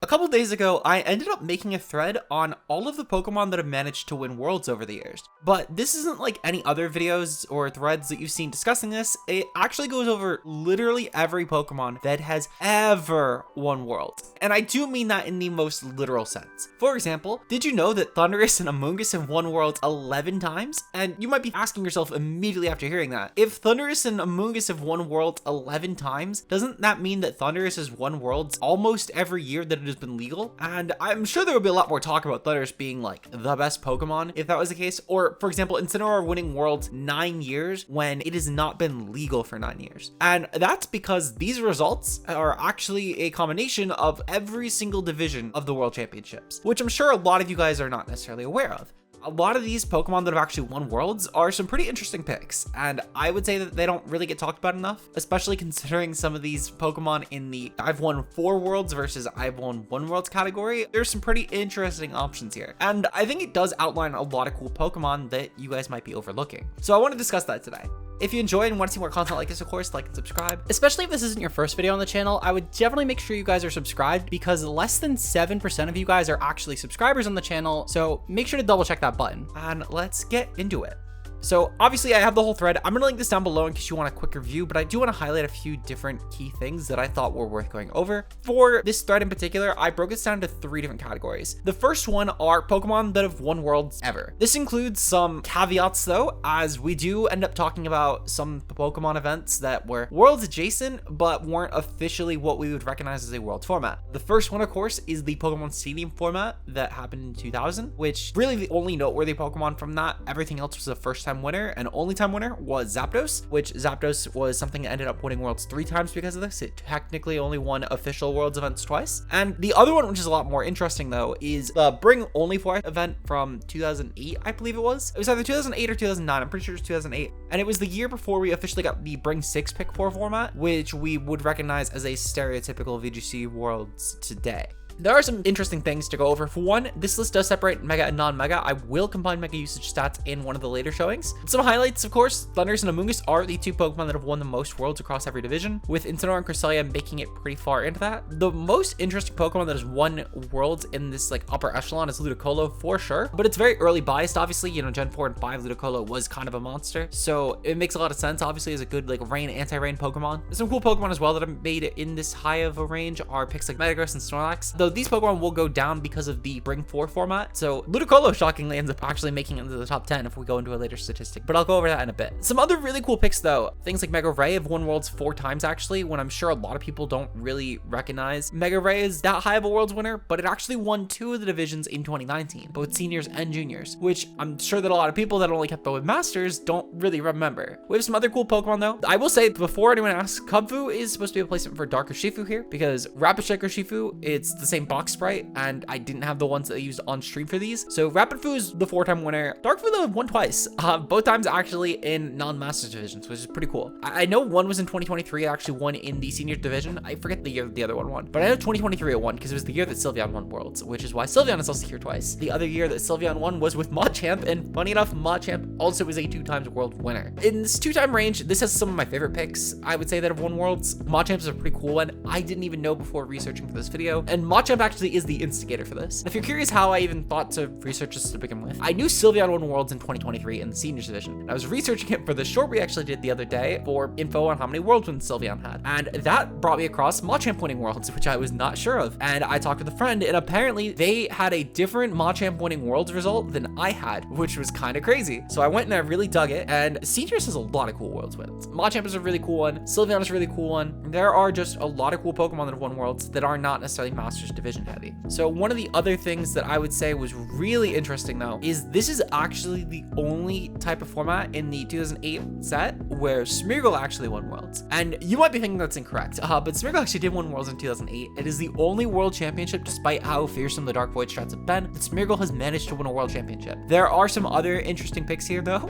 couple days ago, I ended up making a thread on all of the Pokemon that have managed to win worlds over the years. But this isn't like any other videos or threads that you've seen discussing this. It actually goes over literally every Pokemon that has ever won worlds. And I do mean that in the most literal sense. For example, did you know that Thundurus and Amoonguss have won worlds 11 times? And you might be asking yourself immediately after hearing that, if Thundurus and Amoonguss have won worlds 11 times, doesn't that mean that Thundurus has won worlds almost every year that it has been legal? And I'm sure there would be a lot more talk about Thundurus being like the best Pokemon if that was the case. Or for example, Incineroar winning worlds 9 years when it has not been legal for 9 years. And that's because these results are actually a combination of every single division of the World Championships, which I'm sure a lot of you guys are not necessarily aware of. A lot of these Pokemon that have actually won worlds are some pretty interesting picks, and I would say that they don't really get talked about enough, especially considering some of these Pokemon in the I've won 4 worlds versus I've won 1 worlds category. There's some pretty interesting options here, and I think it does outline a lot of cool Pokemon that you guys might be overlooking. So I want to discuss that today. If you enjoy and want to see more content like this, of course, like and subscribe. Especially if this isn't your first video on the channel, I would definitely make sure you guys are subscribed because less than 7% of you guys are actually subscribers on the channel. So make sure to double check that button and let's get into it. So obviously I have the whole thread. I'm gonna link this down below in case you want a quick review, but I do want to highlight a few different key things that I thought were worth going over. For this thread in particular, I broke this down into 3 different categories. The first one are Pokemon that have won worlds ever. This includes some caveats though, as we do end up talking about some Pokemon events that were worlds adjacent, but weren't officially what we would recognize as a world format. The first one, of course, is the Pokemon Stadium format that happened in 2000, which really the only noteworthy Pokemon from that, everything else was a first-time winner, and only time winner was Zapdos, which Zapdos was something that ended up winning worlds 3 times because of this. It technically only won official worlds events twice. And the other one, which is a lot more interesting though, is the Bring Only 4 event from 2008, I believe it was. It was either 2008 or 2009. I'm pretty sure it was 2008. And it was the year before we officially got the Bring 6 Pick 4 format, which we would recognize as a stereotypical VGC worlds today. There are some interesting things to go over. For one, this list does separate Mega and non-Mega. I will combine Mega usage stats in one of the later showings. Some highlights, of course, Thundurus and Amoonguss are the 2 Pokemon that have won the most worlds across every division, with Incineroar and Cresselia making it pretty far into that. The most interesting Pokemon that has won worlds in this like upper echelon is Ludicolo for sure, but it's very early biased. Obviously, you know, Gen 4 and 5 Ludicolo was kind of a monster, so it makes a lot of sense. Obviously, as a good like rain, anti-rain Pokemon. Some cool Pokemon as well that have made it in this high of a range are picks like Metagross and Snorlax, though these Pokemon will go down because of the Bring 4 format. So Ludicolo shockingly ends up actually making it into the top 10 if we go into a later statistic, but I'll go over that in a bit. Some other really cool picks though, things like Mega Ray have won worlds 4 times actually, when I'm sure a lot of people don't really recognize Mega Ray is that high of a worlds winner, but it actually won 2 of the divisions in 2019, both seniors and juniors, which I'm sure that a lot of people that only kept up with Masters don't really remember. We have some other cool Pokemon though. I will say before anyone asks, Kubfu is supposed to be a placement for Dark Urshifu here because Rapid Strike Urshifu, it's the same box sprite, and I didn't have the ones that I used on stream for these. So Rapid Fu is the 4-time winner. Dark Fu though won twice, both times actually in non-Masters divisions, which is pretty cool. I know one was in 2023, it actually won in the senior division. I forget the year that the other one won, but I know 2023 it won because it was the year that Sylveon won worlds, which is why Sylveon is also here twice. The other year that Sylveon won was with Machamp, and funny enough, Machamp also was a 2-time world winner. In this 2-time range, this has some of my favorite picks, I would say, that have won worlds. Machamp is a pretty cool one. I didn't even know before researching for this video, and Machamp actually is the instigator for this. If you're curious how I even thought to research this to begin with, I knew Sylveon won worlds in 2023 in the seniors division, and I was researching it for the short we actually did the other day for info on how many worlds wins Sylveon had, and that brought me across Machamp winning worlds, which I was not sure of. And I talked with a friend, and apparently they had a different Machamp winning worlds result than I had, which was kind of crazy. So I went and I really dug it, and seniors has a lot of cool worlds wins. Machamp is a really cool one, Sylveon is a really cool one. There are just a lot of cool Pokemon that have won worlds that are not necessarily Masters division heavy. So one of the other things that I would say was really interesting though is this is actually the only type of format in the 2008 set where Smeargle actually won worlds. And you might be thinking that's incorrect, but Smeargle actually did win worlds in 2008. It is the only world championship, despite how fearsome the Dark Void strats have been, that Smeargle has managed to win a world championship. There are some other interesting picks here though,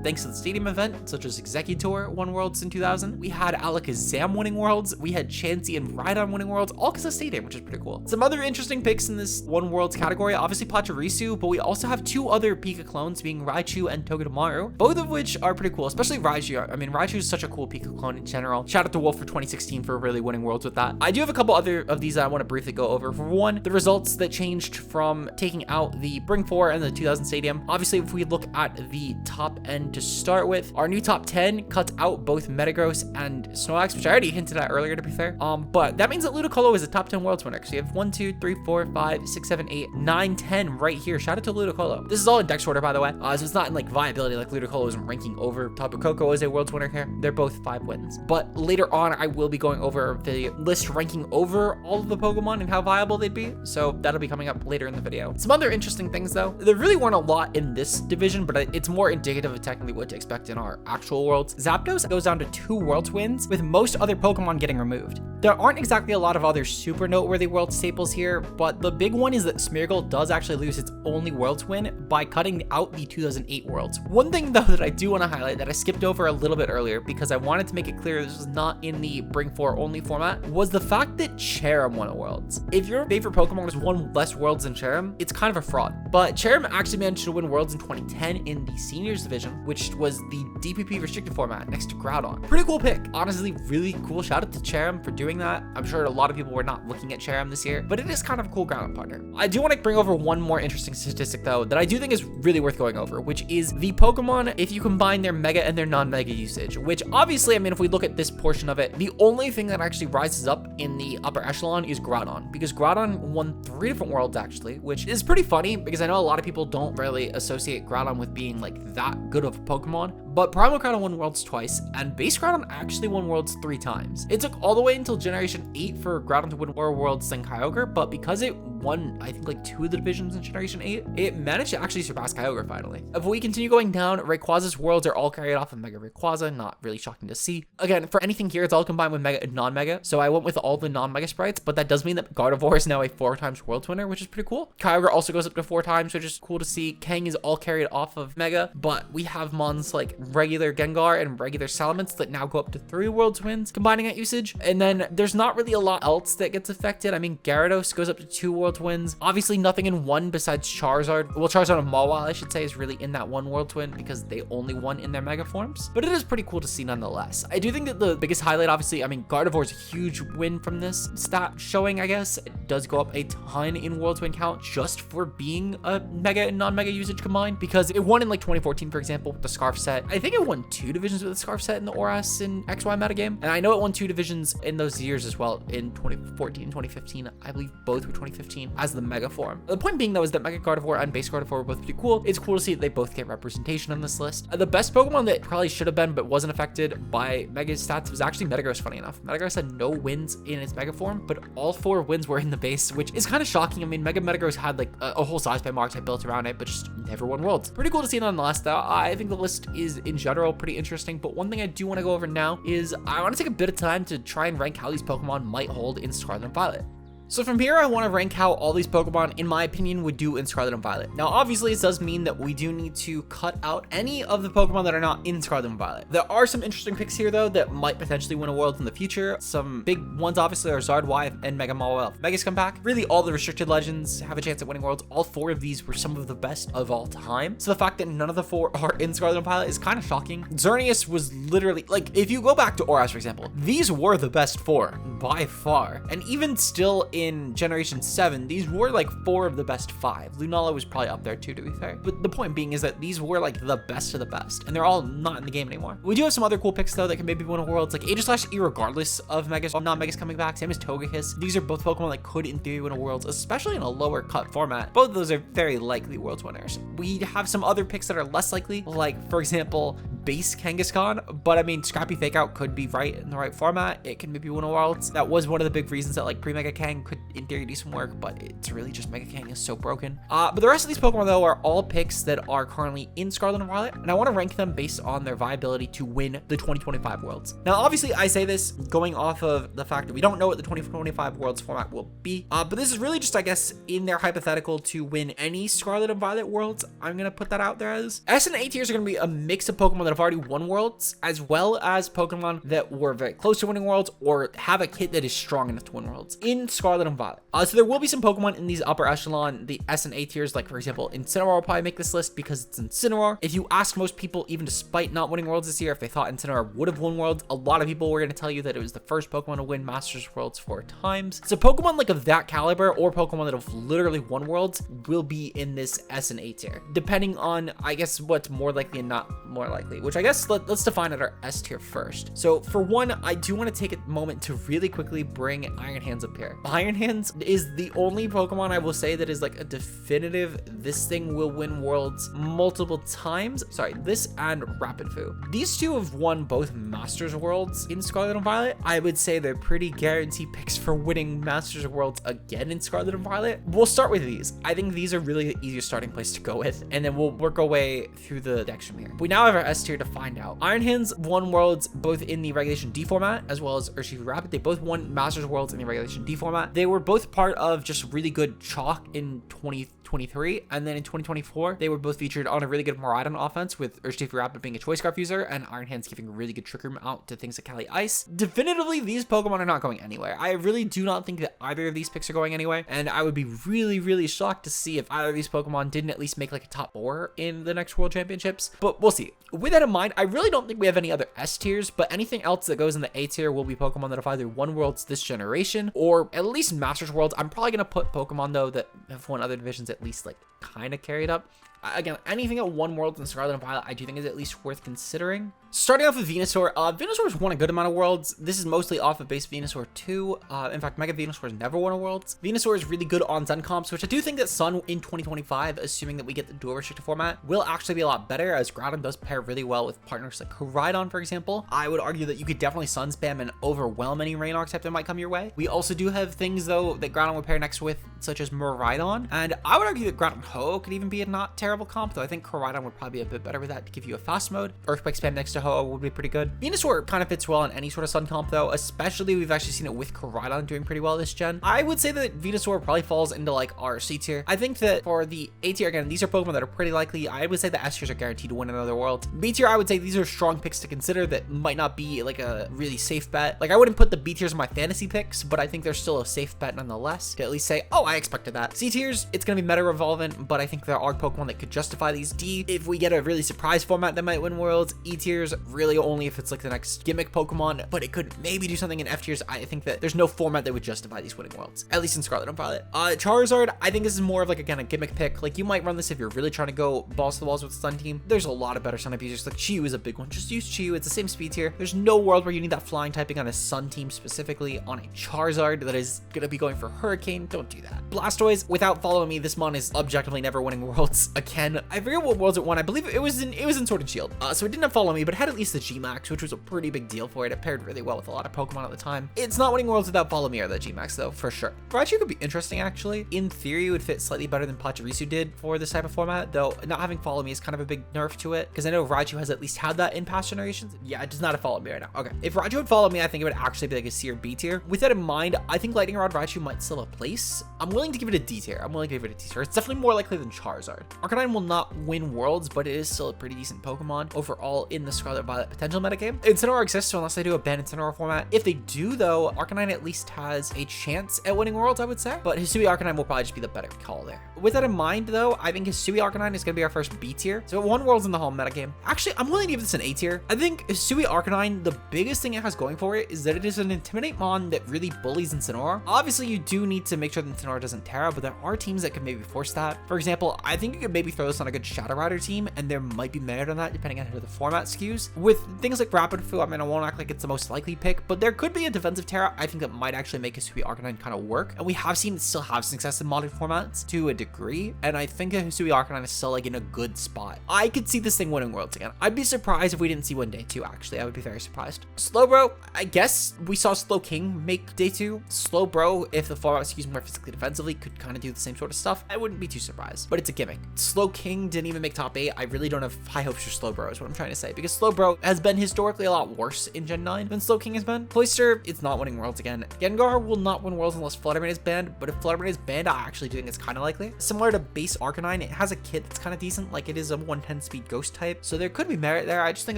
thanks to the stadium event, such as Executor won worlds in 2000. We had Alakazam winning worlds, we had Chansey and Rhydon winning worlds, all because of stadium, which is pretty cool. cool. Some other interesting picks in this one worlds category, obviously Pachirisu, but we also have two other Pika clones being Raichu and Togedemaru, both of which are pretty cool, especially Raichu. I mean, Raichu is such a cool Pika clone in general. Shout out to Wolf for 2016 for really winning worlds with that. I do have a couple other of these that I want to briefly go over. For one, the results that changed from taking out the Bring 4 and the 2000 Stadium. Obviously, if we look at the top end to start with, our new top 10 cuts out both Metagross and Snorlax, which I already hinted at earlier, to be fair. But that means that Ludicolo is a top 10 worlds winner. So you have 1, 2, 3, 4, 5, 6, 7, 8, 9, 10 right here. Shout out to Ludicolo. This is all in dex order, by the way. So it's not in like viability, like Ludicolo isn't ranking over Tapu Koko as a worlds winner here. They're both 5 wins. But later on, I will be going over the list ranking over all of the Pokemon and how viable they'd be. So that'll be coming up later in the video. Some other interesting things though, there really weren't a lot in this division, but it's more indicative of technically what to expect in our actual worlds. Zapdos goes down to 2 worlds wins, with most other Pokemon getting removed. There aren't exactly a lot of other super noteworthy world staples here, but the big one is that Smeargle does actually lose its only worlds win by cutting out the 2008 worlds. One thing though that I do want to highlight that I skipped over a little bit earlier because I wanted to make it clear this was not in the Bring 4 only format was the fact that Cherrim won a worlds. If your favorite Pokemon has won less worlds than Cherrim, it's kind of a fraud. But Cherrim actually managed to win worlds in 2010 in the seniors division, which was the DPP restricted format next to Groudon. Pretty cool pick. Honestly, really cool. Shout out to Cherrim for doing that. I'm sure a lot of people were not looking at Cherrim this year, but it is kind of a cool Groudon partner. I do want to bring over one more interesting statistic though that I do think is really worth going over, which is the Pokemon if you combine their Mega and their non-Mega usage, which obviously, I mean, if we look at this portion of it, the only thing that actually rises up in the upper echelon is Groudon, because Groudon won 3 different worlds actually, which is pretty funny because I know a lot of people don't really associate Groudon with being like that good of a Pokemon. But Primal Groudon won worlds twice, and Base Groudon actually won worlds 3 times. It took all the way until Generation 8 for Groudon to win more worlds than Kyogre, but because it won, I think, like 2 of the divisions in Generation 8, it managed to actually surpass Kyogre finally. If we continue going down, Rayquaza's worlds are all carried off of Mega Rayquaza, not really shocking to see. Again, for anything here, it's all combined with Mega and non-Mega, so I went with all the non-Mega sprites, but that does mean that Gardevoir is now a 4 times worlds winner, which is pretty cool. Kyogre also goes up to 4 times, which is cool to see. Kang is all carried off of Mega, but we have mons like regular Gengar and regular Salamence that now go up to 3 worlds wins, combining that usage. And then there's not really a lot else that gets affected. I mean, Gyarados goes up to 2 worlds wins. Obviously, nothing in 1 besides Charizard. Well, Charizard and Mawile, I should say, is really in that 1 worlds win because they only won in their Mega forms. But it is pretty cool to see nonetheless. I do think that the biggest highlight, obviously, I mean, Gardevoir is a huge win from this stat showing, I guess. It does go up a ton in worlds win count just for being a Mega and non-Mega usage combined, because it won in like 2014, for example, with the Scarf set. I think it won 2 divisions with the Scarf set in the ORAS and XY metagame. And I know it won 2 divisions in those years as well in 2014, 2015. I believe both were 2015 as the Mega form. The point being though is that Mega Gardevoir and Base Gardevoir were both pretty cool. It's cool to see that they both get representation on this list. The best Pokemon that probably should have been but wasn't affected by Mega stats was actually Metagross, funny enough. Metagross had no wins in its Mega form, but all 4 wins were in the base, which is kind of shocking. I mean, Metagross had like a whole size by marks I built around it, but just never won worlds. Pretty cool to see nonetheless though. I think the list is in general pretty interesting, but one thing I do want to go over now is I want to take a bit of time to try and rank how these Pokemon might hold in Scarlet and Violet. So from here, I want to rank how all these Pokemon, in my opinion, would do in Scarlet and Violet. Now, obviously, it does mean that we do need to cut out any of the Pokemon that are not in Scarlet and Violet. There are some interesting picks here, though, that might potentially win a world in the future. Some big ones, obviously, are Zardwire and Mega Mawile. If Megas come back, really all the restricted legends have a chance at winning worlds. All 4 of these were some of the best of all time. So the fact that none of the 4 are in Scarlet and Violet is kind of shocking. Xerneas was literally, like, if you go back to ORAS, for example, these were the best 4 by far. And even still in Generation 7, these were like 4 of the best 5. Lunala was probably up there too, to be fair. But the point being is that these were like the best of the best, and they're all not in the game anymore. We do have some other cool picks though that can maybe win a worlds, like Aegislash regardless of Megas or non-Megas coming back. Same as Togekiss. These are both Pokemon that could in theory win a worlds, especially in a lower cut format. Both of those are very likely worlds winners. We have some other picks that are less likely, like for example, base Kangaskhan, but I mean, Scrappy Fake Out could be right in the right format. It can maybe win a worlds. That was one of the big reasons that like pre-Mega Kang could in theory do some work, but it's really just Mega Kang is so broken. But the rest of these Pokemon though are all picks that are currently in Scarlet and Violet, and I want to rank them based on their viability to win the 2025 worlds. Now, obviously, I say this going off of the fact that we don't know what the 2025 worlds format will be, but this is really just, I guess, in their hypothetical to win any Scarlet and Violet worlds. I'm gonna put that out there as S and A tiers are gonna be a mix of Pokemon that have already won worlds, as well as Pokemon that were very close to winning worlds or have a kit that is strong enough to win worlds in Scarlet and Violet. So there will be some Pokemon in these upper echelon, the S and A tiers, like for example, Incineroar will probably make this list because it's Incineroar. If you ask most people, even despite not winning worlds this year, if they thought Incineroar would have won worlds, a lot of people were going to tell you that it was the first Pokemon to win Masters Worlds 4 times. So Pokemon like of that caliber or Pokemon that have literally won worlds will be in this S and A tier, depending on, I guess, what's more likely and not more likely, which I guess let's define at our S tier first. So for one, I do want to take a moment to really quickly bring Iron Hands up here. Iron Hands is the only Pokemon I will say that is like a definitive, this thing will win worlds multiple times. Sorry, this and Rapid Foo. These two have won both Masters Worlds in Scarlet and Violet. I would say they're pretty guaranteed picks for winning Masters Worlds again in Scarlet and Violet. We'll start with these. I think these are really the easiest starting place to go with, and then we'll work our way through the decks from here. We now have our S tier to find out. Iron Hands won worlds both in the Regulation D format as well as Urshifu Rapid. They both won Masters Worlds in the Regulation D format. They were both part of just really good chalk in 2023, and then in 2024 they were both featured on a really good Miraidon offense, with Urshifu Rapid being a Choice Scarf user and Iron Hands giving a really good trick room out to things like Cali Ice. Definitively, these Pokemon are not going anywhere. I really do not think that either of these picks are going anywhere, and I would be really shocked to see if either of these Pokemon didn't at least make like a top 4 in the next World Championships, but we'll see. With that in mind, I really don't think we have any other S tiers, but anything else that goes in the A tier will be Pokemon that have either won worlds this generation or at least Masters Worlds. I'm probably going to put Pokemon though that have won other divisions at least like kind of carried up. Again, anything at one world in Scarlet and Violet, I do think is at least worth considering. Starting off with Venusaur, Venusaur's won a good amount of worlds. This is mostly off of base Venusaur 2. In fact, Mega Venusaur's never won a worlds. Venusaur is really good on Sun comps, which I do think that Sun in 2025, assuming that we get the dual restricted format, will actually be a lot better, as Groudon does pair really well with partners like Koraidon, for example. I would argue that you could definitely Sun spam and overwhelm any Rain Archetype that might come your way. We also do have things, though, that Groudon would pair next with, such as Miraidon, and I would argue that Groudon Ho could even be a not terrible comp, though I think Koraidon would probably be a bit better with that to give you a fast mode. Earthquake spam next to Ho would be pretty good. Venusaur kind of fits well in any sort of Sun comp, though, especially we've actually seen it with Koraidon doing pretty well this gen. I would say that Venusaur probably falls into like our C tier. I think that for the A tier, again, these are Pokemon that are pretty likely. I would say the S tiers are guaranteed to win another world. B tier, I would say these are strong picks to consider that might not be like a really safe bet. Like, I wouldn't put the B tiers in my fantasy picks, but I think they're still a safe bet nonetheless to at least say, oh, I expected that. C tiers, it's going to be meta relevant, but I think there are Pokemon that could justify these. D, if we get a really surprise format that might win worlds. E tiers, really only if it's like the next gimmick Pokemon, but it could maybe do something in F tiers. I think that there's no format that would justify these winning worlds, at least in Scarlet and Violet. Charizard, I think this is more of like, again, a gimmick pick. Like, you might run this if you're really trying to go balls to the walls with the Sun team. There's a lot of better Sun abusers. Like, Chi-Yu is a big one. Just use Chi-Yu. It's the same speed tier. There's no world where you need that flying typing on a Sun team, specifically on a Charizard that is gonna be going for Hurricane. Don't do that. Blastoise, without following me, this mon is objectively never winning worlds again. I forget what worlds it won. I believe it was in Sword and Shield. So it didn't follow me, but it had at least the G-Max, which was a pretty big deal for it. It paired really well with a lot of Pokemon at the time. It's not winning worlds without follow me or the G-Max, though, for sure. Raichu could be interesting, actually. In theory, it would fit slightly better than Pachirisu did for this type of format, though not having follow me is kind of a big nerf to it, because I know Raichu has at least had that in past generations. Yeah, it does not have follow me right now. Okay, if Raichu would follow me, I think it would actually be like a C or B tier. With that in mind, I think Lightning Rod Raichu might still have a place. I'm willing to give it a D tier. It's definitely more likely than Charizard. Arcanine will not win worlds, but it is still a pretty decent Pokemon overall in the Scarlet Violet potential metagame. Incineroar exists, so unless they do a ban Incineroar format. If they do, though, Arcanine at least has a chance at winning worlds, I would say. But Hisui Arcanine will probably just be the better call there. With that in mind, though, I think Hisui Arcanine is going to be our first B tier. So it won worlds in the whole metagame. Actually, I'm willing to give this an A tier. I think Hisui Arcanine, the biggest thing it has going for it is that it is an Intimidate mon that really bullies Incineroar. Obviously, you do need to make sure that Incineroar doesn't Terra, but there are teams that could maybe force that. For example, I think you could maybe throw this on a good Shadow Rider team, and there might be merit on that depending on how the format skews. With things like Rapid Foo, I mean, I won't act like it's the most likely pick, but there could be a defensive Terra I think that might actually make Hisui Arcanine kind of work. And we have seen it still have success in modern formats to a degree, and I think that Hisui Arcanine is still like in a good spot. I could see this thing winning worlds again. I'd be surprised if we didn't see one day 2, actually. I would be very surprised. Slowbro, I guess we saw Slow King make day 2. Slowbro, if the format skews more physically defensively, could kind of do the same sort of stuff. I wouldn't be too surprised, but it's a gimmick. Slowking didn't even make top 8. I really don't have high hopes for Slowbro is what I'm trying to say, because Slowbro has been historically a lot worse in Gen 9 than Slowking has been. Cloyster, it's not winning Worlds again. Gengar will not win Worlds unless Fluttermane is banned, but if Fluttermane is banned, I actually do think it's kind of likely. Similar to base Arcanine, it has a kit that's kind of decent, like it is a 110 speed ghost type, so there could be merit there. I just think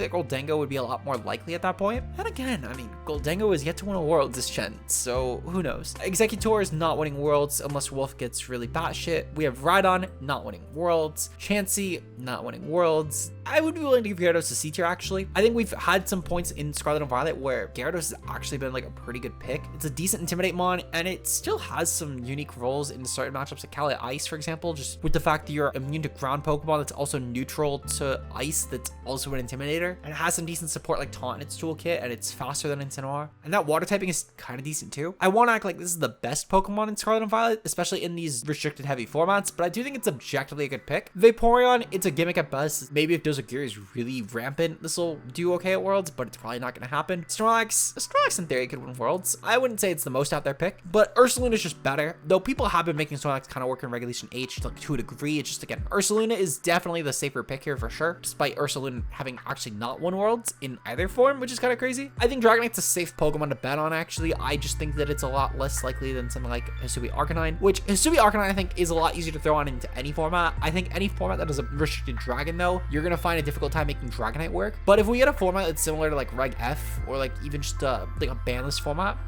that Goldengo would be a lot more likely at that point. And again, I mean, Goldengo is yet to win a Worlds this gen, so who knows? Executor is not winning Worlds unless Wolf gets really batshit. We have Rhydon not winning Worlds. Chansey not winning Worlds. I would be willing to give Gyarados a C tier actually. I think we've had some points in Scarlet and Violet where Gyarados has actually been like a pretty good pick. It's a decent Intimidate mon, and it still has some unique roles in certain matchups like Cali Ice, for example, just with the fact that you're immune to ground Pokemon that's also neutral to Ice that's also an Intimidator, and it has some decent support like Taunt in its toolkit, and it's faster than Incineroar, and that water typing is kind of decent too. I won't act like this is the best Pokemon in Scarlet and Violet, especially in these restricted heavy formats, but I do think it's objectively a good pick. Vaporeon, it's a gimmick at best. Maybe if Dozagiri is really rampant, this will do okay at Worlds, but it's probably not going to happen. Snorlax in theory could win Worlds. I wouldn't say it's the most out there pick, but Ursaluna is just better, though people have been making Snorlax kind of work in Regulation H like to a degree. It's just, again, Ursaluna is definitely the safer pick here for sure, despite Ursaluna having actually not won Worlds in either form, which is kind of crazy. I think Dragonite's a safe Pokemon to bet on actually. I just think that it's a lot less likely than something like Hisuian Arcanine, which Hisuian Arcanine I think is a lot easier to throw on into any format. I think any format that is a restricted dragon though, you're going to find a difficult time making Dragonite work. But if we get a format that's similar to like Reg F or like even just like a banless format,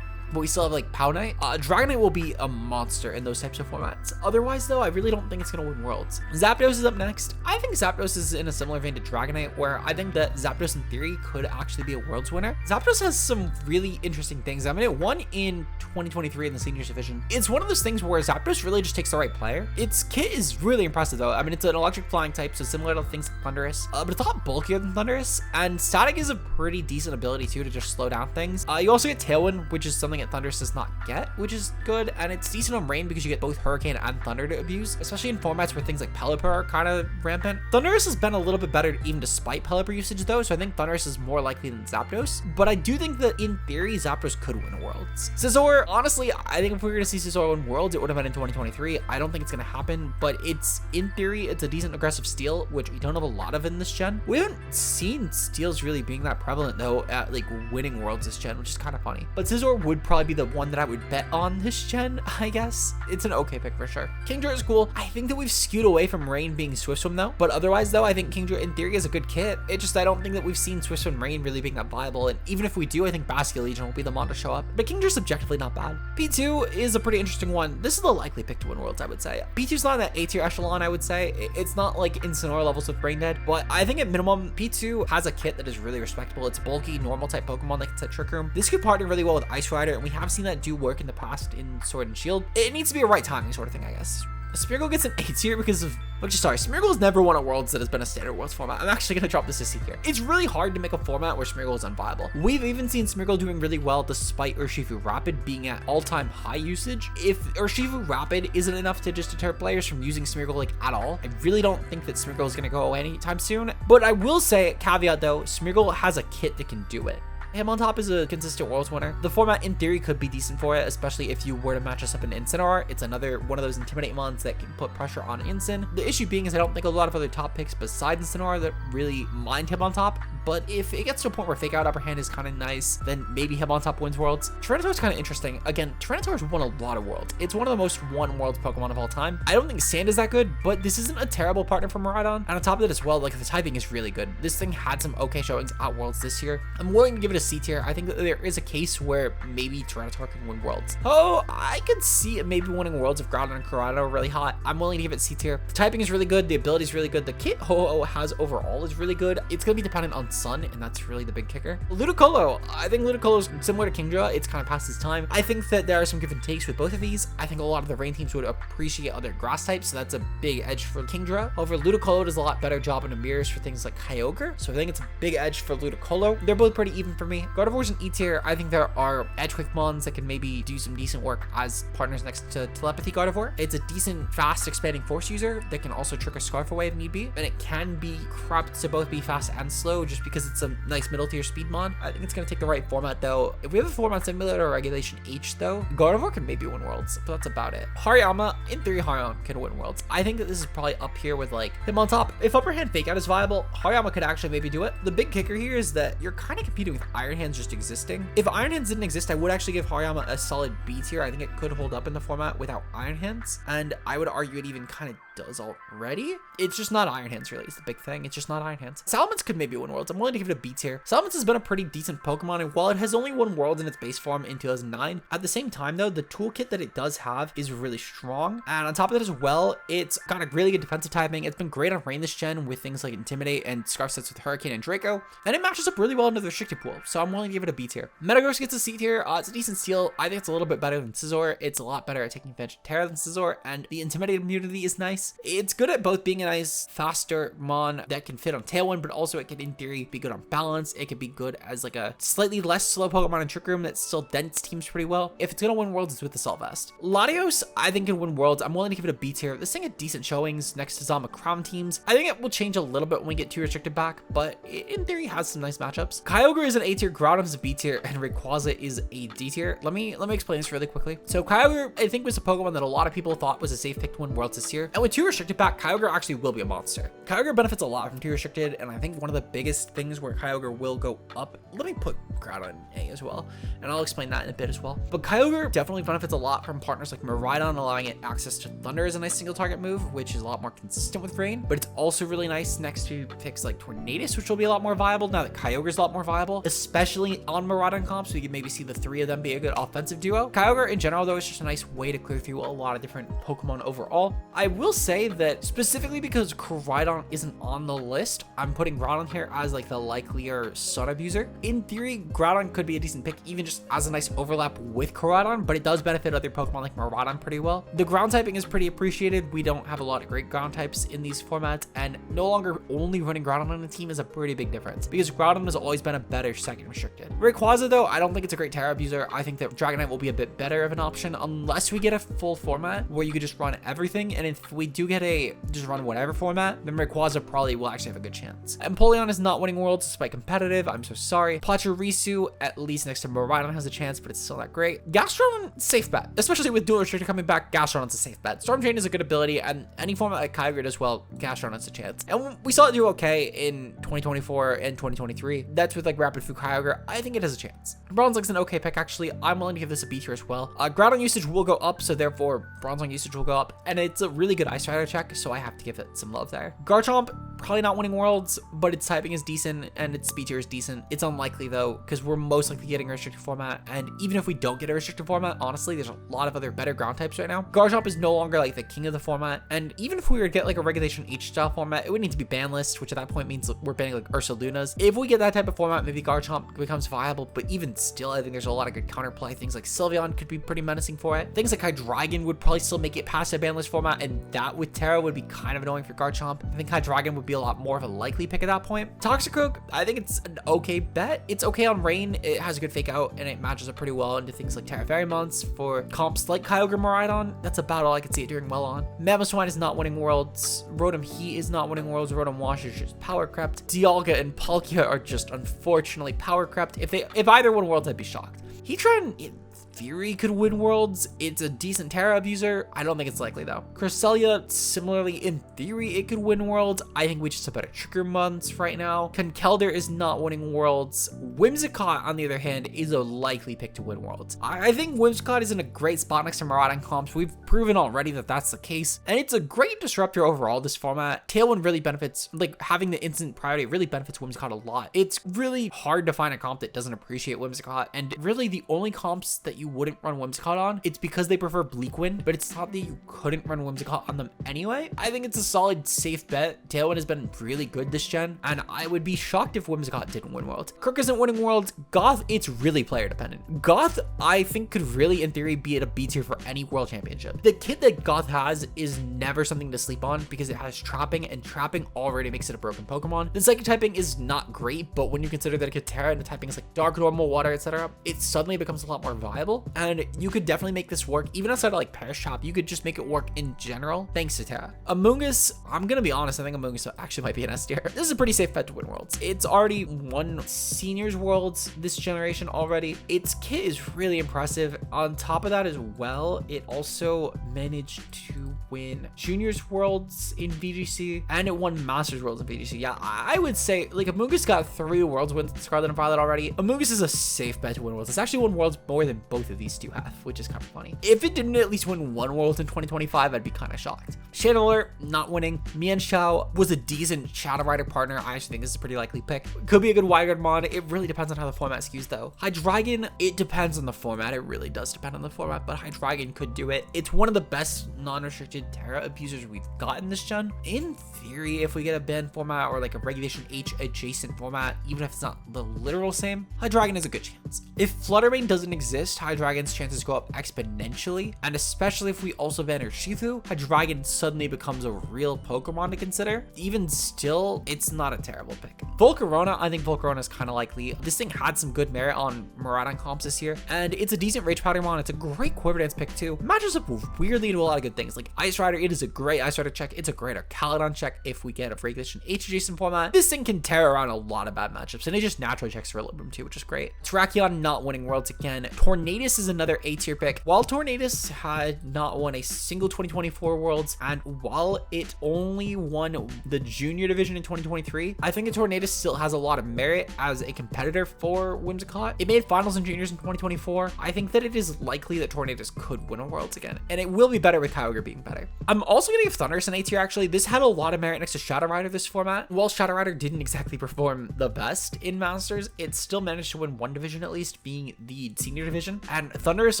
but we still have like Powknight, Dragonite will be a monster in those types of formats. Otherwise though, I really don't think it's gonna win Worlds. Zapdos is up next. I think Zapdos is in a similar vein to Dragonite, where I think that Zapdos in theory could actually be a Worlds winner. Zapdos has some really interesting things. I mean, it won in 2023 in the seniors division. It's one of those things where Zapdos really just takes the right player. Its kit is really impressive though. I mean, it's an electric flying type, so similar to things like Thundurus, but it's a lot bulkier than Thundurus, and Static is a pretty decent ability too to just slow down things. You also get Tailwind, which is something that Thundurus does not get, which is good, and it's decent on Rain because you get both Hurricane and Thunder to abuse, especially in formats where things like Pelipper are kind of rampant. Thundurus has been a little bit better even despite Pelipper usage though, so I think Thundurus is more likely than Zapdos, but I do think that in theory Zapdos could win Worlds. Scizor, honestly, I think if we were going to see Scizor win Worlds, it would have been in 2023. I don't think it's going to happen, but it's, in theory, it's a decent aggressive steal, which we don't have a lot of in this gen. We haven't seen steals really being that prevalent though at like winning Worlds this gen, which is kind of funny. But Scizor would probably be the one that I would bet on this gen, I guess. It's an okay pick for sure. Kingdra is cool. I think that we've skewed away from Rain being Swift Swim though, but otherwise though, I think Kingdra in theory is a good kit. It just, I don't think that we've seen Swift Swim Rain really being that viable, and even if we do, I think Basculin Legion will be the mon to show up. But Kingdra's objectively not bad. P2 is a pretty interesting one. This is the likely pick to win Worlds, I would say. P2's not in that A tier echelon, I would say. It's not like Incineroar levels with Brain Dead, but I think at minimum, P2 has a kit that is really respectable. It's bulky, normal type Pokemon like it's at Trick Room. This could partner really well with Ice Rider, and we have seen that do work in the past in Sword and Shield. It needs to be a right timing sort of thing, I guess. Smeargle gets an A tier because of, Smeargle's never won a Worlds that has been a standard Worlds format. I'm actually going to drop this to C tier. It's really hard to make a format where Smeargle is unviable. We've even seen Smeargle doing really well despite Urshifu Rapid being at all-time high usage. If Urshifu Rapid isn't enough to just deter players from using Smeargle like at all, I really don't think that Smeargle is going to go away anytime soon. But I will say, caveat though, Smeargle has a kit that can do it. Hitmontop is a consistent Worlds winner. The format in theory could be decent for it, especially if you were to match us up in Incineroar. It's another one of those Intimidate mons that can put pressure on Incin. The issue being is I don't think a lot of other top picks besides Incineroar that really mind Hitmontop, but if it gets to a point where Fake Out Upper Hand is kind of nice, then maybe Hitmontop wins Worlds. Tyranitar's kind of interesting. Again, Tyranitar's won a lot of Worlds. It's one of the most won Worlds Pokemon of all time. I don't think Sand is that good, but this isn't a terrible partner for Miraidon. And on top of that as well, like the typing is really good. This thing had some okay showings at Worlds this year. I'm willing to give it a C tier. I think that there is a case where maybe Tyranitar can win Worlds. Oh, I could see it maybe winning Worlds if Groudon and Corrado are really hot. I'm willing to give it C tier. The typing is really good. The ability is really good. The kit Ho-Oh has overall is really good. It's going to be dependent on Sun, and that's really the big kicker. Ludicolo. I think Ludicolo is similar to Kingdra. It's kind of past its time. I think that there are some give and takes with both of these. I think a lot of the rain teams would appreciate other grass types, so that's a big edge for Kingdra. However, Ludicolo does a lot better job in the mirrors for things like Kyogre, so I think it's a big edge for Ludicolo. They're both pretty even for me. me. Gardevoir's an E tier. I think there are edge quick mons that can maybe do some decent work as partners next to Telepathy Gardevoir. It's a decent, fast expanding force user that can also trick a Scarf away if need be. And it can be cropped to both be fast and slow just because it's a nice middle tier speed mod. I think it's going to take the right format though. If we have a format similar to Regulation H though, Gardevoir can maybe win worlds, but that's about it. Hariyama, in theory, Hariyama can win worlds. I think that this is probably up here with like him on top. If upper hand fake out is viable, Hariyama could actually maybe do it. The big kicker here is that you're kind of competing with Iron Hands just existing. If Iron Hands didn't exist, I would actually give Hariyama a solid B tier. I think it could hold up in the format without Iron Hands, and I would argue it even kind of does already. It's just not Iron Hands really. It's the big thing. It's just not Iron Hands. Salamence could maybe win worlds. I'm willing to give it a B tier. Salamence has been a pretty decent Pokemon, and while it has only won worlds in its base form in 2009, at the same time though, the toolkit that it does have is really strong. And on top of that as well, it's got a really good defensive typing. It's been great on rain this gen with things like Intimidate and Scarf sets with Hurricane and Draco, and it matches up really well into the restricted pool. So I'm willing to give it a B tier. Metagross gets a C tier. It's a decent steal. I think it's a little bit better than Scizor. It's a lot better at taking advantage of Terra than Scizor, and the Intimidate immunity is nice. It's good at both being a nice faster mon that can fit on Tailwind, but also it can in theory be good on balance. It could be good as like a slightly less slow Pokemon in Trick Room that still dents teams pretty well. If it's gonna win worlds, it's with the Assault Vest. Latios, I think can win worlds. I'm willing to give it a B tier. This thing had decent showings next to Zama Crown teams. I think it will change a little bit when we get 2 restricted back, but it in theory has some nice matchups. Kyogre is an A tier, Groudon is a B tier, and Rayquaza is a D tier. Let me explain this really quickly. So Kyogre, I think, was a Pokemon that a lot of people thought was a safe pick to win worlds this year, and with 2 restricted back, Kyogre actually will be a monster. Kyogre benefits a lot from 2 restricted, and I think one of the biggest things where Kyogre will go up, let me put Groudon in A as well, and I'll explain that in a bit as well. But Kyogre definitely benefits a lot from partners like Miraidon, allowing it access to Thunder as a nice single target move, which is a lot more consistent with Rain, but it's also really nice next to picks like Tornadus, which will be a lot more viable now that Kyogre is a lot more viable, especially on Miraidon comps. We can maybe see the 3 of them be a good offensive duo. Kyogre in general though is just a nice way to clear through a lot of different Pokemon overall. I will say that specifically because Koraidon isn't on the list, I'm putting Groudon here as like the likelier Sun abuser. In theory, Groudon could be a decent pick even just as a nice overlap with Koraidon, but it does benefit other Pokemon like Miraidon pretty well. The ground typing is pretty appreciated. We don't have a lot of great ground types in these formats, and no longer only running Groudon on a team is a pretty big difference because Groudon has always been a better second restricted. Rayquaza though, I don't think it's a great Terra abuser. I think that Dragonite will be a bit better of an option unless we get a full format where you could just run everything, and if we do get a just run whatever format, then Rayquaza probably will actually have a good chance. Empoleon is not winning worlds despite competitive. I'm so sorry. Pachirisu, at least next to Miraidon, has a chance, but it's still not great. Gastrodon, safe bet, especially with dual restricted coming back. Gastrodon's a safe bet. Storm Drain is a good ability, and any format like Kyogre as well, Gastrodon has a chance. And we saw it do okay in 2024 and 2023. That's with like Rapid Foo Kyogre. I think it has a chance. Bronzong's an okay pick actually. I'm willing to give this a B tier as well. Groudon usage will go up, so therefore Bronzong usage will go up, and it's a really good Ice Rider check, so I have to give it some love there. Garchomp, probably not winning worlds, but its typing is decent and its speed tier is decent. It's unlikely though, because we're most likely getting a restricted format, and even if we don't get a restricted format, honestly, there's a lot of other better ground types right now. Garchomp is no longer like the king of the format, and even if we were to get like a Regulation H style format, it would need to be ban list, which at that point means we're banning like Ursalunas. If we get that type of format, maybe Garchomp becomes viable, but even still, I think there's a lot of good counterplay. Things like Sylveon could be pretty menacing for it. Things like Hydreigon would probably still make it past a ban list format, and that with Terra would be kind of annoying for Garchomp. I think Hydreigon would be a lot more of a likely pick at that point. Toxicroak, I think it's an okay bet. It's okay on Rain. It has a good fake out, and it matches up pretty well into things like Terra Fairymonts for comps like Kyogre Miraidon. That's about all I could see it doing well on. Mamoswine is not winning worlds. Rotom Heat is not winning worlds. Rotom Wash is just power crept. Dialga and Palkia are just unfortunately power crept. If either won worlds, I'd be shocked. Heatran, in theory, could win worlds. It's a decent Terra abuser. I don't think it's likely though. Cresselia, similarly, in theory, it could win worlds. I think we just have better trigger months right now. Conkeldurr is not winning worlds. Whimsicott, on the other hand, is a likely pick to win worlds. I think Whimsicott is in a great spot next to Miraidon comps. We've proven already that that's the case, and it's a great disruptor overall, this format. Tailwind really benefits, like having the instant priority really benefits Whimsicott a lot. It's really hard to find a comp that doesn't appreciate Whimsicott, and really the only comps that you you wouldn't run Whimsicott on. It's because they prefer Bleakwind, but it's not that you couldn't run Whimsicott on them anyway. I think it's a solid, safe bet. Tailwind has been really good this gen, and I would be shocked if Whimsicott didn't win Worlds. Kirk isn't winning Worlds. Goth, it's really player dependent. Goth, I think, could really, in theory, be at a B tier for any World Championship. The kit that Goth has is never something to sleep on because it has trapping, and trapping already makes it a broken Pokemon. The psychic typing is not great, but when you consider that a Katera and the typing is like dark, normal, water, etc., it suddenly becomes a lot more viable, and you could definitely make this work. Even outside of like Perish Trap, you could just make it work in general thanks to Terra. Amoonguss, I'm gonna be honest, I think Amoonguss actually might be an S tier. This is a pretty safe bet to win Worlds. It's already won Seniors Worlds this generation already. Its kit is really impressive. On top of that as well, it also managed to win Juniors Worlds in VGC, and it won Masters Worlds in VGC. Yeah, I would say like Amoonguss got 3 Worlds wins in Scarlet and Violet already. Amoonguss is a safe bet to win Worlds. It's actually won Worlds more than both of these two have, which is kind of funny. If it didn't at least win 1 World in 2025, I'd be kind of shocked. Channeler, not winning. Mienshao was a decent Shadow Rider partner. I actually think this is a pretty likely pick. Could be a good Wireguard mod. It really depends on how the format skews though. Hydreigon, it depends on the format. It really does depend on the format, but Hydreigon could do it. It's one of the best non-restricted Terra abusers we've gotten this gen. In theory, if we get a banned format or like a Regulation H adjacent format, even if it's not the literal same, Hydreigon is a good chance. If Fluttermane doesn't exist, Hydreigon's chances go up exponentially, and especially if we also ban Urshifu, Hydreigon suddenly becomes a real Pokemon to consider. Even still, it's not a terrible pick. Volcarona, I think Volcarona is kind of likely. This thing had some good merit on Miraidon comps this year, and it's a decent Rage Powder mon. It's a great Quiver Dance pick too. It matches up weirdly into a lot of good things. Like Ice Rider, it is a great Ice Rider check. It's a great Arcaludon check if we get a Regulation H adjacent format. This thing can tear around a lot of bad matchups, and it just naturally checks for Rillaboom too, which is great. Terrakion not winning Worlds again. Tornadus is another A tier pick. While Tornadus had not won a single 2024 Worlds, and while it only won the Junior Division in 2023, I think that Tornadus still has a lot of merit as a competitor for Whimsicott. It made finals and juniors in 2024. I think that it is likely that Tornadus could win a Worlds again, and it will be better with Kyogre being better. I'm also gonna give Thundurus an A tier actually. This had a lot of merit next to Shadow Rider this format. While Shadow Rider didn't exactly perform the best in Masters, it still managed to win 1 division at least, being the Senior Division, and Thundurus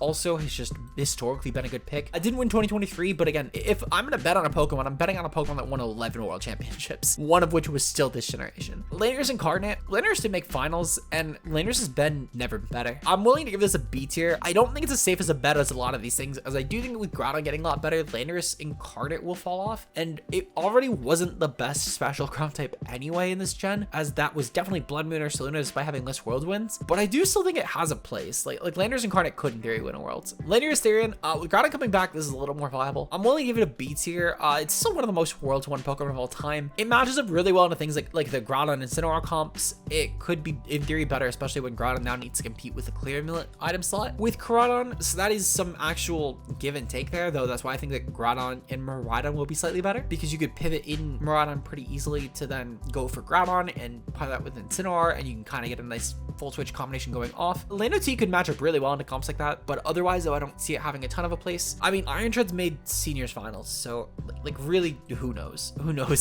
also has just historically been a good pick. I didn't win 2023, but again, if I'm gonna bet on a Pokemon, I'm betting on a Pokemon that won 11 World Championships, one of which was still this generation. Landorus Incarnate, Landorus did make finals, and Landorus has been never better. I'm willing to give this a B tier. I don't think it's as safe as a bet as a lot of these things, as I do think with Groudon getting a lot better, Landorus Incarnate will fall off, and it already wasn't the best special ground type anyway in this gen, as that was definitely Blood Moon or Saluna despite having less World wins, but I do still think it has a place. Like Landorus Incarnate could in theory win a Worlds. Landorus Therian, with Groudon coming back, this is a little more viable. I'm willing to give it a B tier. It's still one of the most Worlds won Pokemon of all time. It matches up really well into things like the Groudon and Incineroar comps. It could be in theory better, especially when Groudon now needs to compete with the Clear Amulet item slot with Groudon. So that is some actual give and take there, though. That's why I think that Groudon and Miraidon will be slightly better, because you could pivot in Miraidon pretty easily to then go for Groudon and pile that with Incineroar, and you can kind of get a nice full switch combination going off. Lano T could match up really well into comps like that, but otherwise though, I don't see it having a ton of a place. I mean, Iron Tread's made Seniors finals, so like really, who knows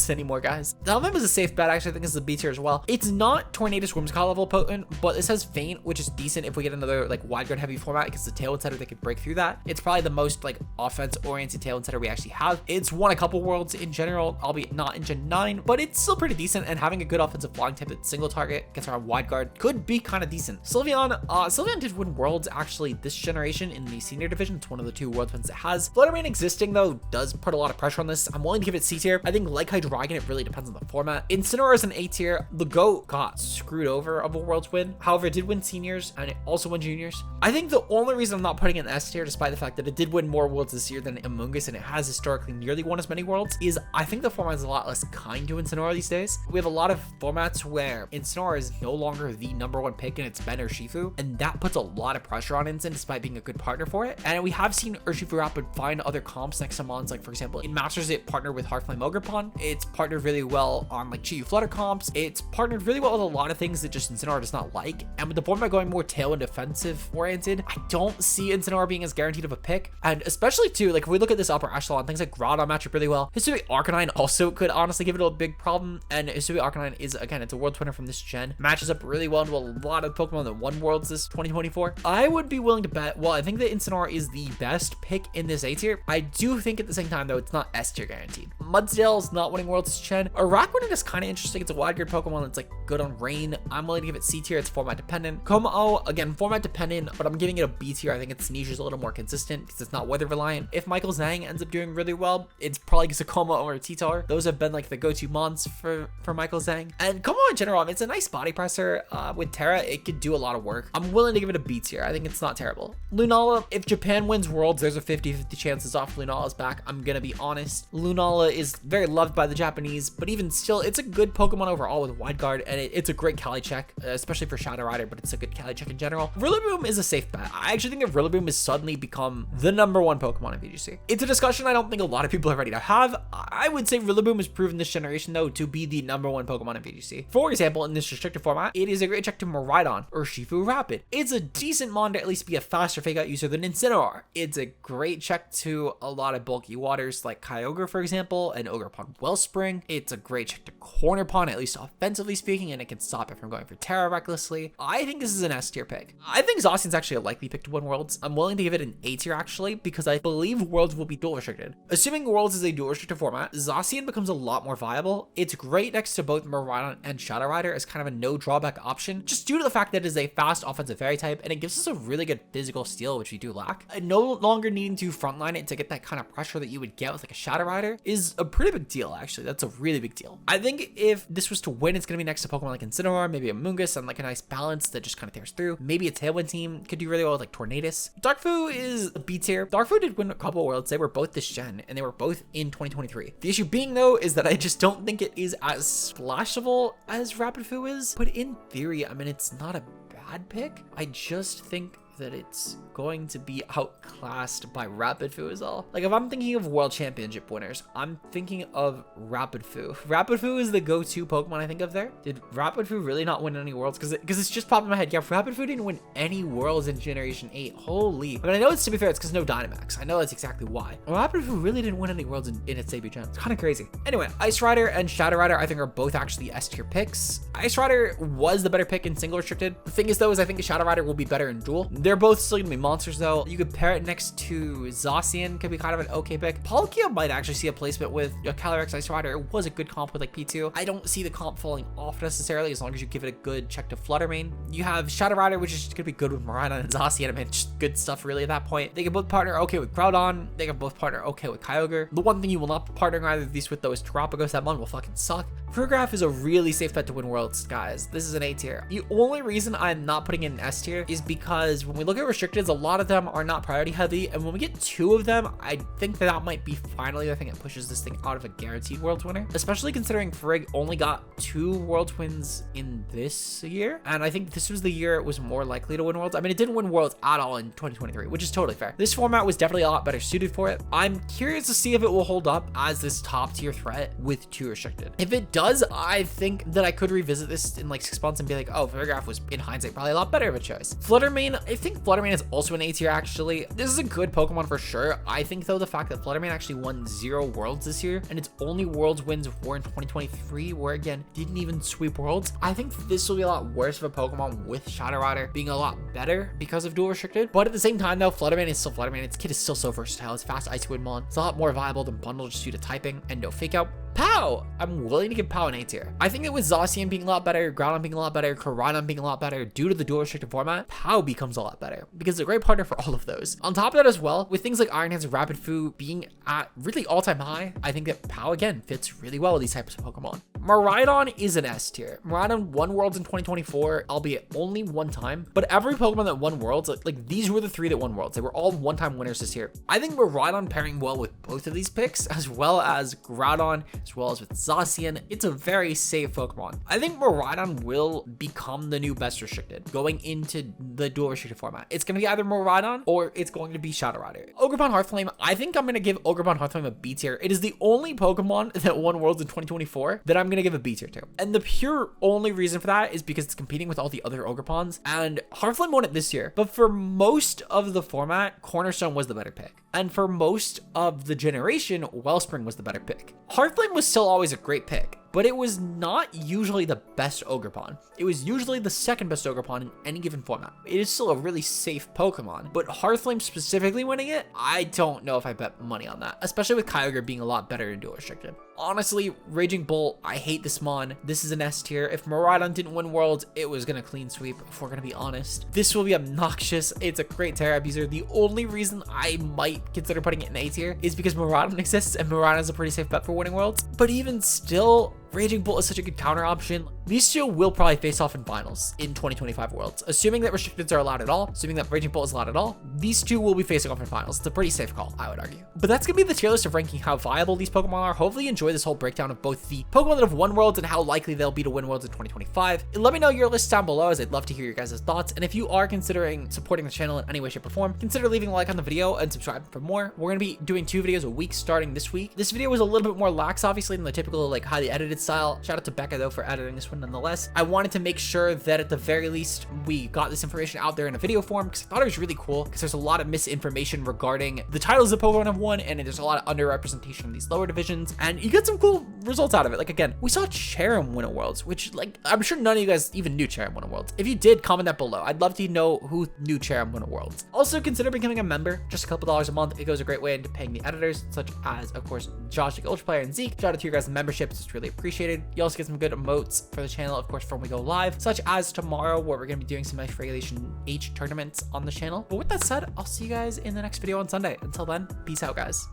anymore, guys. Dalvin is a safe bet. Actually, I think this is a B tier as well. It's not Tornadus Whimsicott level potent, but this has Feint, which is decent if we get another like wide guard heavy format, because the Tailwind setter that could break through that. It's probably the most like offense oriented Tailwind setter we actually have. It's won a couple Worlds in general, albeit not in Gen 9, but it's still pretty decent, and having a good offensive flying type that single target gets around wide guard could be kind of decent. Sylveon did win Worlds actually this generation in the Senior Division. It's one of the 2 World wins it has. Fluttermane existing though does put a lot of pressure on this. I'm willing to give it C tier. I think like Hydreigon, it really depends on the format. Incineroar is an A tier. The GOAT got screwed over of a Worlds win. However, it did win Seniors and it also won Juniors. I think the only reason I'm not putting it in S tier, despite the fact that it did win more Worlds this year than Amoonguss, and it has historically nearly won as many Worlds, is I think the format is a lot less kind to Incineroar these days. We have a lot of formats where Incineroar is no longer the #1 pick and it's Ben Urshifu, and that puts a lot of pressure on Incin despite being a good partner for it. And we have seen Urshifu Rapid find other comps next to mons, like for example in Masters it partnered with Heartflame Ogerpon. It's partnered really well on like Chi-Yu Flutter comps. It's partnered really well with a lot of things that just Incineroar does not like, and with the format going more tail and defensive oriented, I don't see Incineroar being as guaranteed of a pick. And especially too, like if we look at this upper echelon, things like Groudon match up really well. Hisui Arcanine also could honestly give it a big problem, and Hisui Arcanine is, again, it's a World winner from this gen, matches up really well into a lot of Pokemon that won Worlds this 2024. I would would be willing to bet, well, I think that Incineroar is the best pick in this A tier. I do think at the same time, though, it's not S tier guaranteed. Mudsdale's not winning Worlds this gen. Araquanid is kind of interesting. It's a wide guard Pokemon that's like good on rain. I'm willing to give it C tier. It's format dependent. Como, again, format dependent, but I'm giving it a B tier. I think its niche is a little more consistent because it's not weather reliant. If Michael Zhang ends up doing really well, it's probably because of Como or Titar. Those have been like the go-to mons for Michael Zhang. And Como in general, I mean, it's a nice body presser. With Terra, it could do a lot of work. I'm willing to give it a B tier. I think it's not terrible. Lunala, if Japan wins Worlds, there's a 50-50 chances off Lunala's back. I'm gonna be honest. Lunala is very loved by the Japanese, but even still, it's a good Pokemon overall with wide guard, and it's a great Cali check, especially for Shadow Rider, but it's a good Cali check in general. Rillaboom is a safe bet. I actually think if Rillaboom has suddenly become the #1 Pokemon in VGC. It's a discussion I don't think a lot of people are ready to have. I would say Rillaboom has proven this generation, though, to be the #1 Pokemon in VGC. For example, in this restricted format, it is a great check to Miraidon or Shifu Rapid. It's a decent mon to at least be a faster fake out user than Incineroar. It's a great check to a lot of bulky waters like Kyogre, for example, and Ogerpon Wellspring. It's a great check to Corner Pond, at least offensively speaking, and it can stop it from going for Terra recklessly. I think this is an S tier pick. I think Zacian's actually a likely pick to win Worlds. I'm willing to give it an A tier actually, because I believe Worlds will be dual restricted. Assuming Worlds is a dual restricted format, Zacian becomes a lot more viable. It's great next to both Miraidon and Shadow Rider as kind of a no drawback option, just due to the fact that it is a fast offensive fairy type, and it gives us a really good physical steal, which we do lack. No longer needing to frontline it to get that kind of pressure that you would get with like a Shadow Rider is a pretty big deal, actually. That's a really big deal. I think if this was to win, it's going to be next to Pokemon like Incineroar, maybe a Mungus, and like a nice balance that just kind of tears through. Maybe a Tailwind team could do really well with like Tornadus. Darkfu is a B tier. Darkfu did win a couple Worlds. They were both this gen, and they were both in 2023. The issue being, though, is that I just don't think it is as splashable as Rapidfu is. But in theory, I mean, it's not a bad pick. I just think that it's going to be outclassed by Rapidfu is all. Like, if I'm thinking of World Championship winners, I'm thinking of Rapidfu. Rapidfu is the go-to Pokemon I think of there. Did Rapidfu really not win any Worlds? Because it's just popped in my head. Yeah, Rapidfu didn't win any Worlds in Generation 8. Holy. I mean, I know it's, to be fair, it's because no Dynamax. I know that's exactly why. Rapidfu really didn't win any Worlds in its debut gen. It's kind of crazy. Anyway, Ice Rider and Shadow Rider I think are both actually S tier picks. Ice Rider was the better pick in single restricted. The thing is, though, is I think Shadow Rider will be better in dual. They're both still gonna be monsters, though. You could pair it next to Zacian, could be kind of an okay pick. Palkia might actually see a placement with a Calyrex Ice Rider. It was a good comp with like P2. I don't see the comp falling off necessarily as long as you give it a good check to Fluttermane. You have Shadow Rider, which is gonna be good with Miraidon and Zacian. I mean, just good stuff really at that point. They can both partner okay with Groudon. They can both partner okay with Kyogre. The one thing you will not be partnering either of these with, though, is Terapagos. That one will fucking suck. Frugraph is a really safe bet to win Worlds, guys. This is an A tier. The only reason I'm not putting it in S tier is because when we look at restricteds, a lot of them are not priority heavy, and when we get 2 of them, I think that might be finally the thing that pushes this thing out of a guaranteed Worlds winner, especially considering Frigg only got 2 Worlds wins in this year, and I think this was the year it was more likely to win Worlds. I mean, it didn't win Worlds at all in 2023, which is totally fair. This format was definitely a lot better suited for it. I'm curious to see if it will hold up as this top tier threat with 2 restricted. If it does, I think that I could revisit this in like 6 months and be like, oh, Frugraph was in hindsight probably a lot better of a choice. Fluttermane, I think Fluttermane is also an A tier actually. This is a good Pokemon for sure. I think though the fact that Fluttermane actually won 0 Worlds this year, and its only Worlds wins were in 2023, where again didn't even sweep Worlds. I think this will be a lot worse of a Pokemon with Shadow Rider being a lot better because of dual restricted. But at the same time though, Fluttermane is still Fluttermane. Its kit is still so versatile. It's fast Ice Wind Mon. It's a lot more viable than Bundle just due to typing and no fake out. Pow! I'm willing to give Pow an A tier. I think that with Zacian being a lot better, Groudon being a lot better, Koraidon being a lot better, due to the dual restricted format, Pow becomes a lot better because it's a great partner for all of those. On top of that as well, with things like Iron Hands and Rapidfu being at really all-time high, I think that Pow again fits really well with these types of Pokemon. Miraidon is an S tier. Miraidon won Worlds in 2024, albeit only 1 time, but every Pokemon that won Worlds, like these were the 3 that won Worlds. They were all one-time winners this year. I think Miraidon pairing well with both of these picks, as well as Groudon, as well as with Zacian. It's a very safe Pokemon. I think Miraidon will become the new best restricted going into the dual restricted format. It's going to be either Miraidon or it's going to be Shadow Rider. Ogerpon Hearthflame, I think I'm going to give Ogerpon Hearthflame a B tier. It is the only Pokemon that won Worlds in 2024 that I'm going to give a B tier to. And the pure only reason for that is because it's competing with all the other Ogerpons, and Hearthflame won it this year. But for most of the format, Cornerstone was the better pick. And for most of the generation, Wellspring was the better pick. Hearthflame was still always a great pick, but it was not usually the best Ogerpon. It was usually the second best Ogerpon in any given format. It is still a really safe Pokemon, but Hearthflame specifically winning it, I don't know if I bet money on that, especially with Kyogre being a lot better in dual restricted. Honestly, Raging Bolt, I hate this mon. This is an S tier. If Miraidon didn't win Worlds, it was gonna clean sweep, if we're gonna be honest. This will be obnoxious. It's a great Terra abuser. The only reason I might consider putting it in A tier is because Miraidon exists, and Miraidon is a pretty safe bet for winning Worlds. But even still, Raging Bolt is such a good counter option. These two will probably face off in finals in 2025 Worlds. Assuming that restricteds are allowed at all, assuming that Raging Bolt is allowed at all, these two will be facing off in finals. It's a pretty safe call, I would argue. But that's gonna be the tier list of ranking how viable these Pokemon are. Hopefully you enjoy this whole breakdown of both the Pokemon that have won Worlds and how likely they'll be to win Worlds in 2025. Let me know your list down below, as I'd love to hear your guys' thoughts. And if you are considering supporting the channel in any way, shape, or form, consider leaving a like on the video and subscribe for more. We're gonna be doing 2 videos a week starting this week. This video was a little bit more lax, obviously, than the typical like highly edited style. Shout out to Becca though for editing this one nonetheless. I wanted to make sure that at the very least we got this information out there in a video form, because I thought it was really cool, because there's a lot of misinformation regarding the titles that Pokemon have won, and there's a lot of underrepresentation in these lower divisions, and you get some cool results out of it. Like, again, we saw Cherrim win a Worlds, which, like, I'm sure none of you guys even knew Cherrim won a Worlds. If you did, comment that below. I'd love to know who knew Cherrim won a Worlds. Also, consider becoming a member. Just a couple dollars a month. It goes a great way into paying the editors, such as, of course, Josh, the Ultra Player, and Zeke. Shout out to your guys' memberships. It's really appreciated. You also get some good emotes for the channel, of course, from we go live, such as tomorrow, where we're going to be doing some nice Regulation H tournaments on the channel. But with that said, I'll see you guys in the next video on Sunday. Until then, peace out, guys.